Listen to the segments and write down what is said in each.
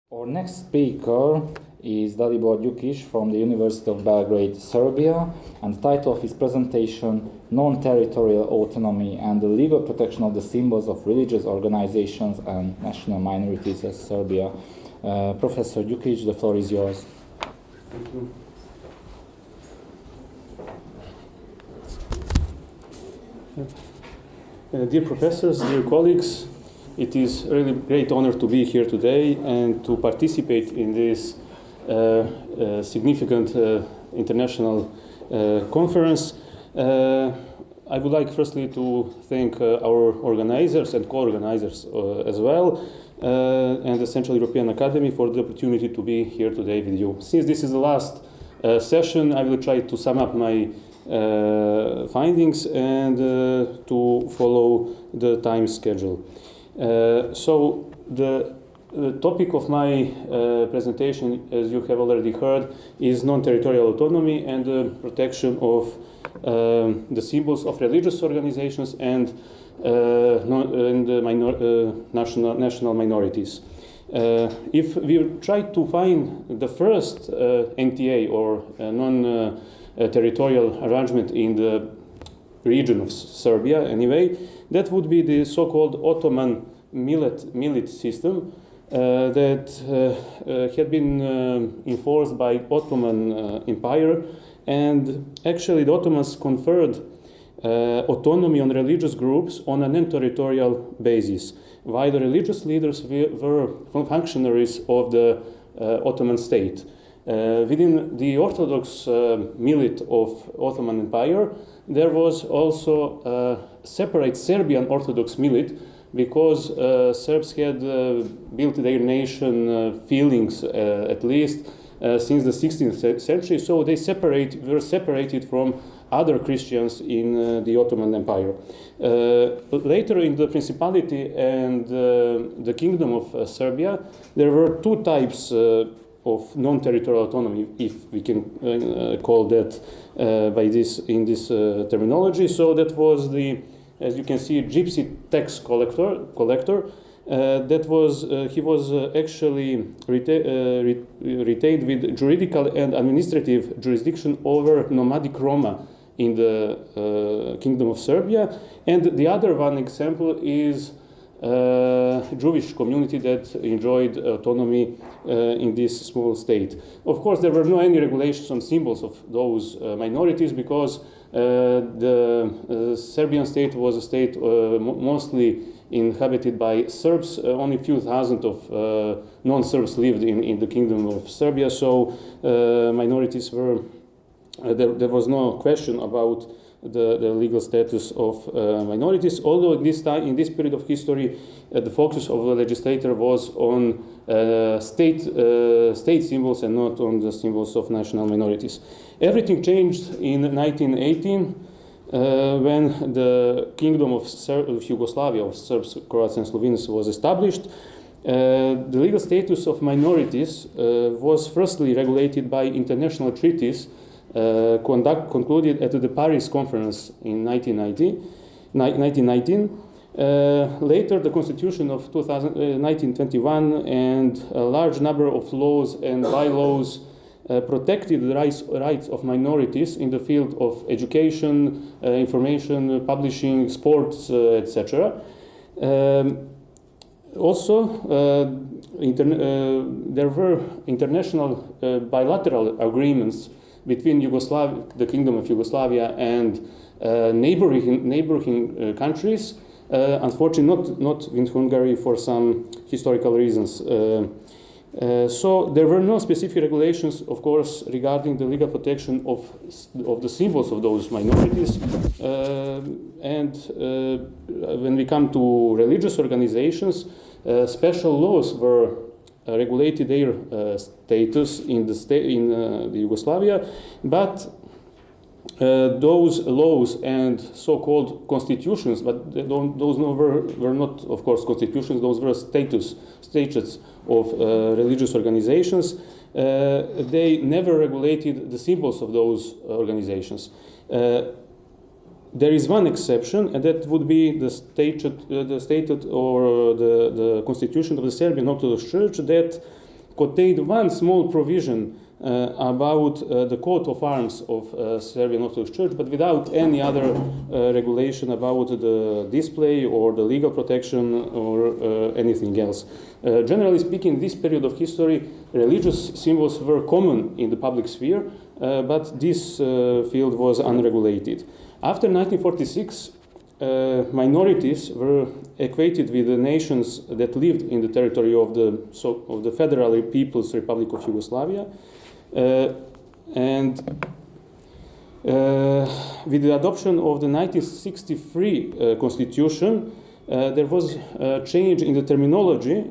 Our next speaker is Dalibor Dukic from the University of Belgrade, Serbia, and the title of his presentation, Non-territorial Autonomy and the Legal Protection of the Symbols of Religious Organizations and National Minorities in Serbia. Professor Dukic, the floor is yours. Thank you. Dear professors, dear colleagues, it is a really great honor to be here today and to participate in this significant international conference. I would like firstly to thank our organizers and co-organizers as well, and the Central European Academy for the opportunity to be here today with you. Since this is the last session, I will try to sum up my findings and to follow the time schedule. So the topic of my presentation, as you have already heard, is non-territorial autonomy and the protection of the symbols of religious organizations and national minorities. If we try to find the first NTA or non-territorial arrangement in the region of Serbia, anyway, that would be the so-called Ottoman millet system that had been enforced by Ottoman Empire, and actually the Ottomans conferred autonomy on religious groups on a non-territorial basis, while the religious leaders were functionaries of the Ottoman state. Within the Orthodox millet of Ottoman Empire, there was also a separate Serbian Orthodox millet, because Serbs had built their nation feelings, at least since the 16th century, so they were separated from other Christians in the Ottoman Empire. Later in the Principality and the Kingdom of Serbia, there were two types of non-territorial autonomy, if we can call that in this terminology. So that was the, as you can see, gypsy tax collector. He was actually retained with juridical and administrative jurisdiction over nomadic Roma in the Kingdom of Serbia. And the other one example is Jewish community that enjoyed autonomy in this small state. Of course, there were no any regulations on symbols of those minorities, because the Serbian state was a state mostly inhabited by Serbs. Only a few thousand of non-Serbs lived in the Kingdom of Serbia, so minorities were, there was no question about the legal status of minorities, although in this period of history, the focus of the legislator was on state symbols and not on the symbols of national minorities. Everything changed in 1918 when the Kingdom of Yugoslavia, of Serbs, Croats and Slovenes, was established. The legal status of minorities was firstly regulated by international treaties concluded at the Paris Conference in 1919. Later, the Constitution of 1921 and a large number of laws and bylaws protected the rights of minorities in the field of education, information, publishing, sports, etc. Also, there were international bilateral agreements between the Kingdom of Yugoslavia and neighboring countries. Unfortunately, not in Hungary for some historical reasons. So there were no specific regulations, of course, regarding the legal protection of the symbols of those minorities. And when we come to religious organizations, special laws were regulated their status in the Yugoslavia, but those laws and so-called constitutions, but those were not, of course, constitutions. Those were statutes of religious organizations. They never regulated the symbols of those organizations. There is one exception, and that would be the statute or the constitution of the Serbian Orthodox Church that contained one small provision about the coat of arms of Serbian Orthodox Church, but without any other regulation about the display or the legal protection or anything else. Generally speaking, this period of history, religious symbols were common in the public sphere, but this field was unregulated. After 1946, minorities were equated with the nations that lived in the territory of the Federal People's Republic of Yugoslavia. And with the adoption of the 1963 constitution, there was a change in the terminology.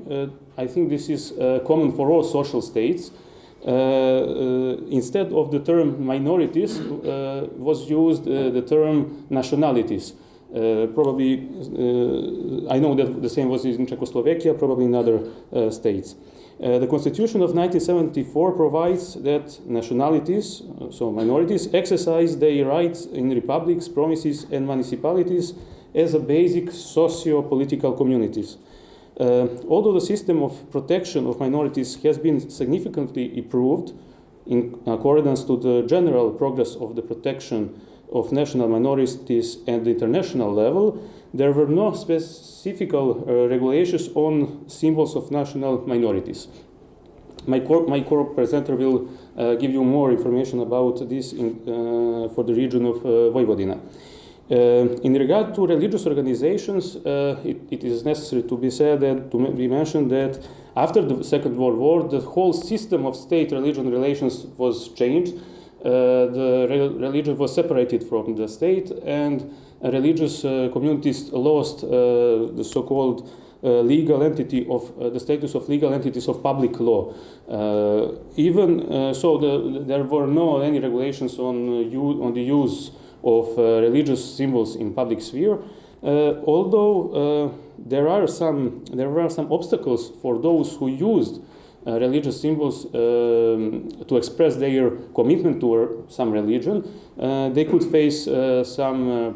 I think this is common for all social states. Instead of the term minorities, was used the term nationalities. Probably, I know that the same was in Czechoslovakia, probably in other states. The Constitution of 1974 provides that nationalities, so minorities, exercise their rights in republics, provinces, and municipalities as a basic socio-political communities. Although the system of protection of minorities has been significantly improved in accordance to the general progress of the protection of national minorities at the international level, there were no specific regulations on symbols of national minorities. My co-presenter will give you more information about this for the region of Vojvodina. In regard to religious organizations, it is necessary to be said that to be mentioned that after the Second World War, the whole system of state-religion relations was changed. The religion was separated from the state, and religious communities lost the so-called legal entity of the status of legal entities of public law. There were no any regulations on the use of religious symbols in public sphere. Although there were some obstacles for those who used religious symbols to express their commitment to some religion, they could face some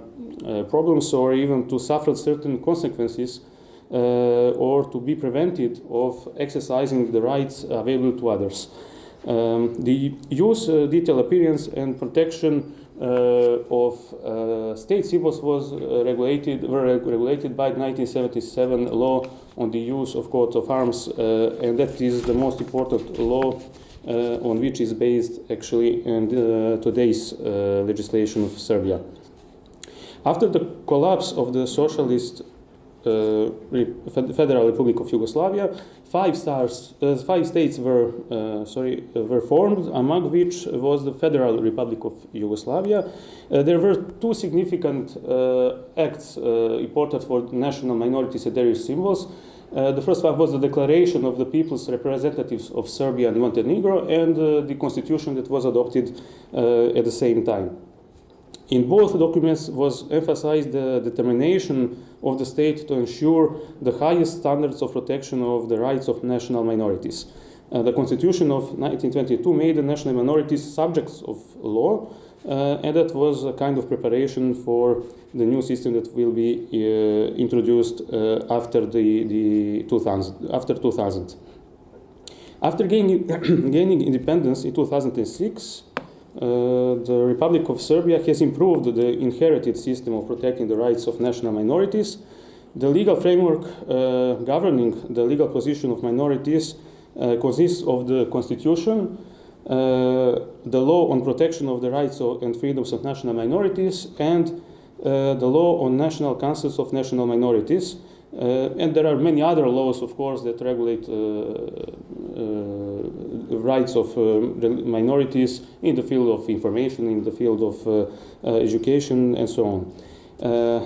problems or even to suffer certain consequences or to be prevented of exercising the rights available to others. The use, detail, appearance, and protection of state symbols was regulated by the 1977 law on the use of coat of arms, and that is the most important law on which is based actually in today's legislation of Serbia. After the collapse of the socialist Federal Republic of Yugoslavia, five states were formed, among which was the Federal Republic of Yugoslavia. There were two significant acts important for national minorities and their symbols. The first one was the declaration of the people's representatives of Serbia and Montenegro, and the constitution that was adopted at the same time. In both documents was emphasized the determination of the state to ensure the highest standards of protection of the rights of national minorities. The Constitution of 1922 made the national minorities subjects of law, and that was a kind of preparation for the new system that will be introduced after 2000. After gaining independence in 2006, the Republic of Serbia has improved the inherited system of protecting the rights of national minorities. The legal framework governing the legal position of minorities consists of the Constitution, the law on protection of the rights and freedoms of national minorities, and the law on national councils of national minorities. And there are many other laws, of course, that regulate rights of minorities in the field of information, in the field of education, and so on.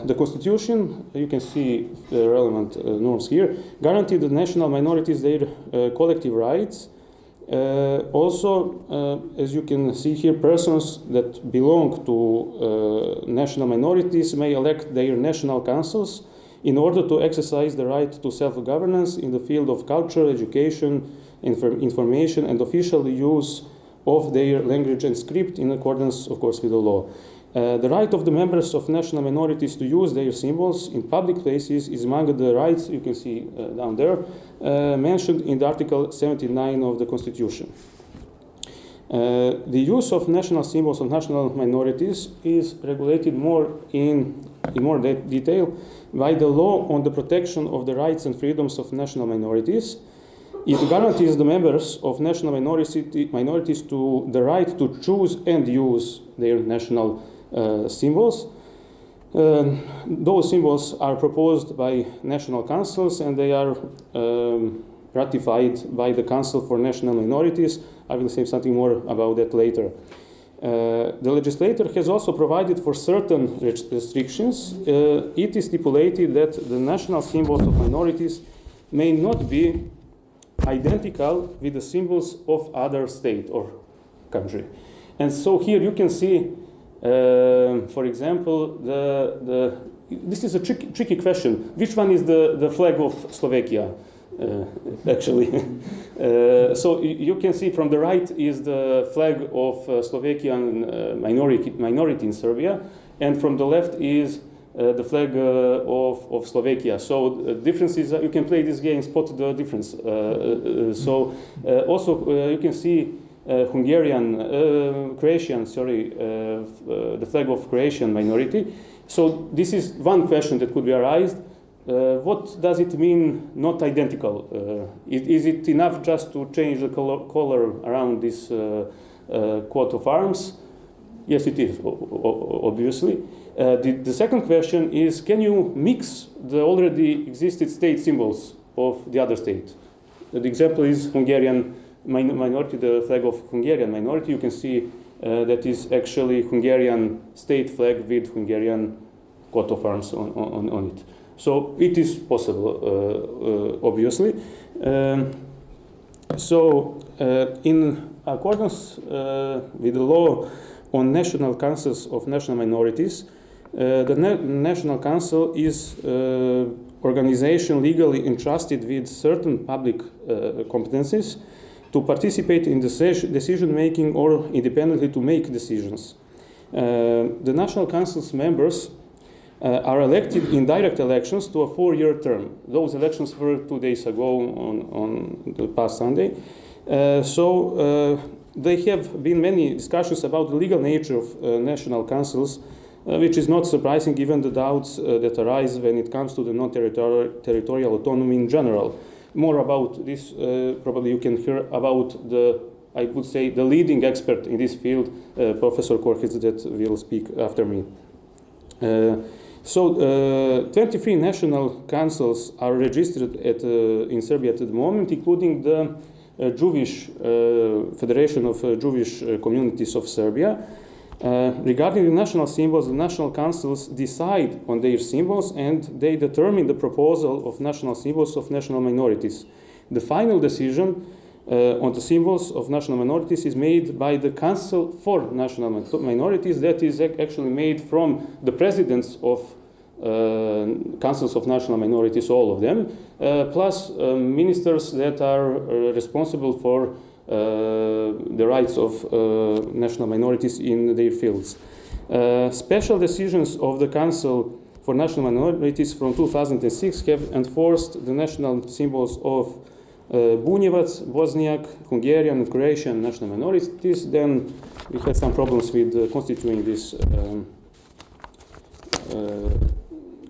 The Constitution, you can see the relevant norms here, guaranteed the national minorities their collective rights. Also, as you can see here, persons that belong to national minorities may elect their national councils in order to exercise the right to self-governance in the field of culture, education, information, and official use of their language and script in accordance, of course, with the law. The right of the members of national minorities to use their symbols in public places is among the rights, you can see down there, mentioned in the Article 79 of the Constitution. The use of national symbols of national minorities is regulated in more detail by the law on the protection of the rights and freedoms of national minorities. It guarantees the members of national minorities to the right to choose and use their national symbols. Those symbols are proposed by national councils and they are ratified by the Council for National Minorities. I will say something more about that later. The legislator has also provided for certain restrictions. It is stipulated that the national symbols of minorities may not be identical with the symbols of other state or country. And so here you can see, for example, this is a tricky question. Which one is the flag of Slovakia? Actually. So you can see from the right is the flag of Slovakian minority in Serbia, and from the left is the flag of Slovakia. So the difference is you can play this game, spot the difference. Also you can see Croatian, the flag of Croatian minority. So this is one question that could be arised. What does it mean not identical? Is it enough just to change the color around this coat of arms? Yes, it is, obviously. The second question is, can you mix the already existed state symbols of the other state? The example is Hungarian minority, the flag of Hungarian minority. You can see that is actually Hungarian state flag with Hungarian coat of arms on it. So it is possible, obviously. In accordance with the law on national councils of national minorities, the National Council is organization legally entrusted with certain public competencies to participate in decision making or independently to make decisions. The National Council's members are elected in direct elections to a 4-year term. Those elections were 2 days ago on the past Sunday. There have been many discussions about the legal nature of national councils, which is not surprising given the doubts that arise when it comes to the non-territorial autonomy in general. More about this, probably you can hear about I would say, the leading expert in this field, Professor Korkec, that will speak after me. 23 national councils are registered in Serbia at the moment, including the Jewish Federation of Jewish Communities of Serbia. Regarding the national symbols, the national councils decide on their symbols and they determine the proposal of national symbols of national minorities. The final decision on the symbols of national minorities is made by the Council for National Minorities, that is actually made from the presidents of councils of national minorities, all of them, plus ministers that are responsible for the rights of national minorities in their fields. Special decisions of the Council for National Minorities from 2006 have enforced the national symbols of Bunjevac, Bosniak, Hungarian and Croatian national minorities. Then we had some problems with constituting this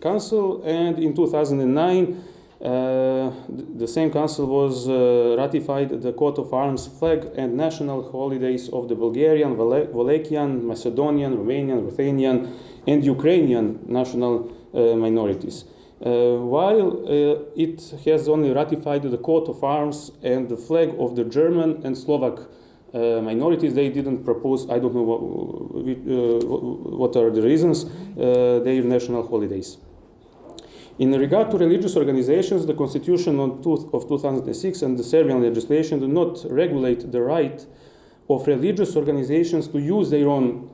council, and in 2009 the same council was ratified the coat of arms, flag and national holidays of the Bulgarian, Wallachia, Macedonian, Romanian, Ruthenian and Ukrainian national minorities. While it has only ratified the coat of arms and the flag of the German and Slovak minorities, they didn't propose, I don't know what are the reasons, their national holidays. In regard to religious organizations, the Constitution of 2006 and the Serbian legislation do not regulate the right of religious organizations to use their own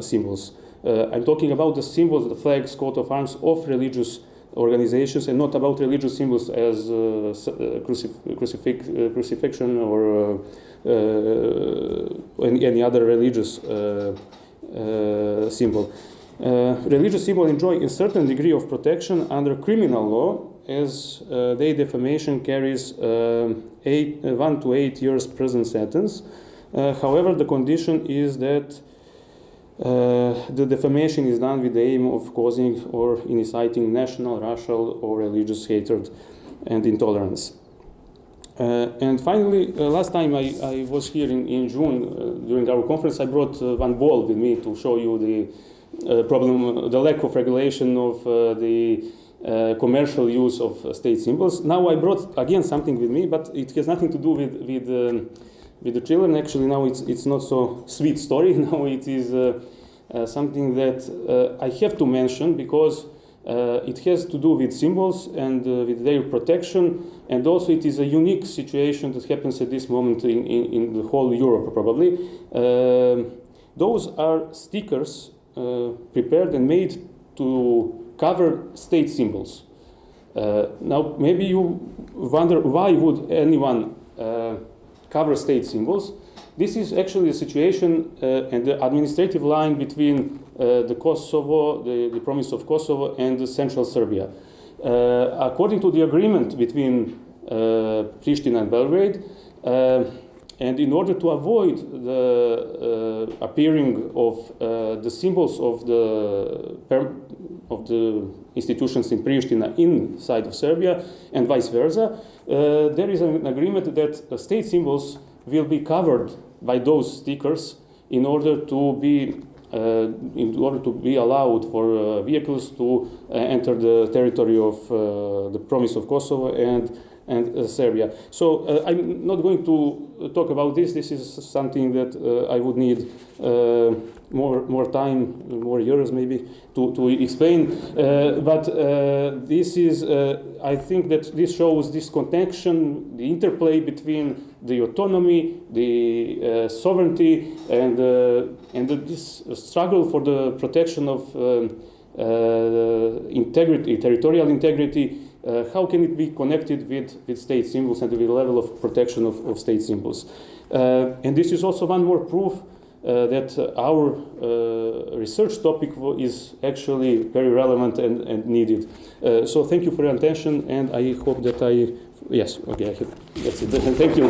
symbols. I'm talking about the symbols, the flags, coat of arms of religious organizations, and not about religious symbols as crucifixion or any other religious symbol. Religious symbols enjoy a certain degree of protection under criminal law, as their defamation carries 1 to 8 years prison sentence. However, the condition is that the defamation is done with the aim of causing or inciting national, racial, or religious hatred and intolerance. And finally, last time I was here in June during our conference, I brought one ball with me to show you the problem, the lack of regulation of the commercial use of state symbols. Now I brought again something with me, but it has nothing to do with the children. Actually, now it's not so sweet story. Now it is something that I have to mention because it has to do with symbols and with their protection, and also it is a unique situation that happens at this moment in the whole Europe probably. Those are stickers prepared and made to cover state symbols. Now maybe you wonder why would anyone cover state symbols. This is actually a situation and the administrative line between the Kosovo, the province of Kosovo, and the central Serbia. According to the agreement between Pristina and Belgrade, and in order to avoid the appearing of the symbols of the institutions in Pristina inside of Serbia and vice versa, there is an agreement that state symbols will be covered by those stickers in order to be allowed for vehicles to enter the territory of the province of Kosovo and Serbia. So I'm not going to talk about this. This is something that I would need more time, more years maybe, to explain. But this is, I think that this shows this connection, the interplay between the autonomy, the sovereignty, and this struggle for the protection of integrity, territorial integrity. How can it be connected with state symbols and with the level of protection of state symbols? And this is also one more proof that our research topic is actually very relevant and needed. So thank you for your attention, and I hope that yes, okay, that's it. Thank you.